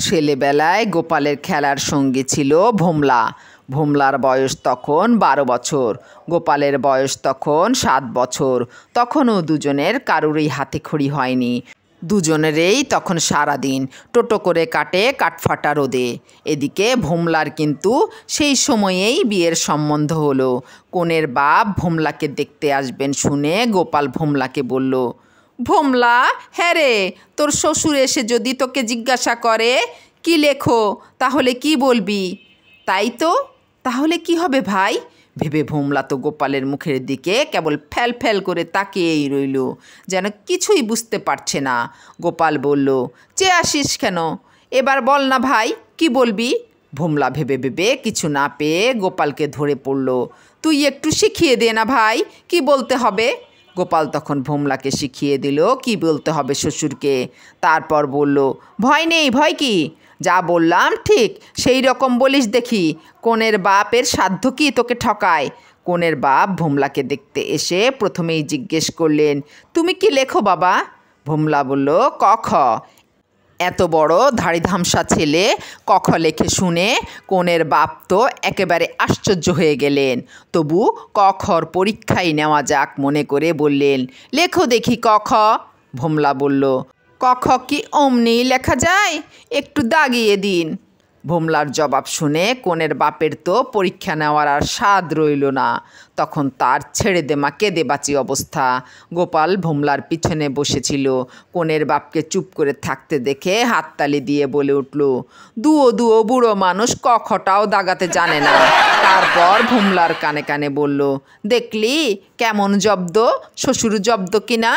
ছেলেবেলায় গোপালের খেলার সঙ্গী ছিল ভোমলা। ভোমলার বয়স তখন 12 বছর, গোপালের বয়স তখন 7 বছর। তখনও দুজনের কারুরই হাতে খড়ি হয়নি। দুজনেরই তখন সারাদিন টোটো করে কাটে কাঠফাটা রোদে। এদিকে ভোমলার কিন্তু সেই সময়েই বিয়ের সম্বন্ধ হলো। কনের বাপ ভোমলাকে দেখতে আসবেন শুনে গোপাল ভোমলাকে বলল, ভোমলা, হ্যাঁ রে, তোর শ্বশুর এসে যদি তোকে জিজ্ঞাসা করে কি লেখো, তাহলে কি বলবি? তাই তো, তাহলে কি হবে ভাই? ভেবে ভোমলা তো গোপালের মুখের দিকে কেবল ফ্যাল ফ্যাল করে তাকিয়েই রইল, যেন কিছুই বুঝতে পারছে না। গোপাল বলল, চেয়ে আসিস কেন? এবার বল না ভাই, কি বলবি? ভোমলা ভেবে ভেবে কিছু না পেয়ে গোপালকে ধরে পড়ল। তুই একটু শিখিয়ে দে না ভাই, কি বলতে হবে? গোপাল তখন ভোমলাকে শিখিয়ে দিল কি বলতে হবে শ্বশুরকে। তারপর বলল, ভয় নেই, ভয় কি? যা বললাম ঠিক সেই রকম বলিস দেখি। কনের বাপের সাধ্য কি তোকে ঠকায়? কনের বাপ ভোমলাকে দেখতে এসে প্রথমেই জিজ্ঞেস করলেন, তুমি কি লেখো বাবা? ভোমলা বলল, ক খ। এত বড় ধাড়িধামসা ছেলে ক খ লেখে শুনে কনের বাপ তো একেবারে আশ্চর্য হয়ে গেলেন। তবু ক খর পরীক্ষাই নেওয়া যাক মনে করে বললেন, লেখো দেখি ক খ। ভোমলা বলল, ক খ কি অমনি লেখা যায়? একটু দাগিয়ে দিন। ভোমলার জবাব শুনে কনের বাপের তো পরীক্ষা নেওয়ার আর স্বাদ রইল না। তখন তার ছেড়ে দেমা কেঁদে বাঁচি অবস্থা। গোপাল ভোমলার পিছনে বসেছিল। কনের বাপকে চুপ করে থাকতে দেখে হাততালি দিয়ে বলে উঠল, দুও দুও বুড়ো মানুষ ক খটাও দাগাতে জানে না। তারপর ভোমলার কানে কানে বলল, দেখলি কেমন জব্দ, শ্বশুর জব্দ কিনা?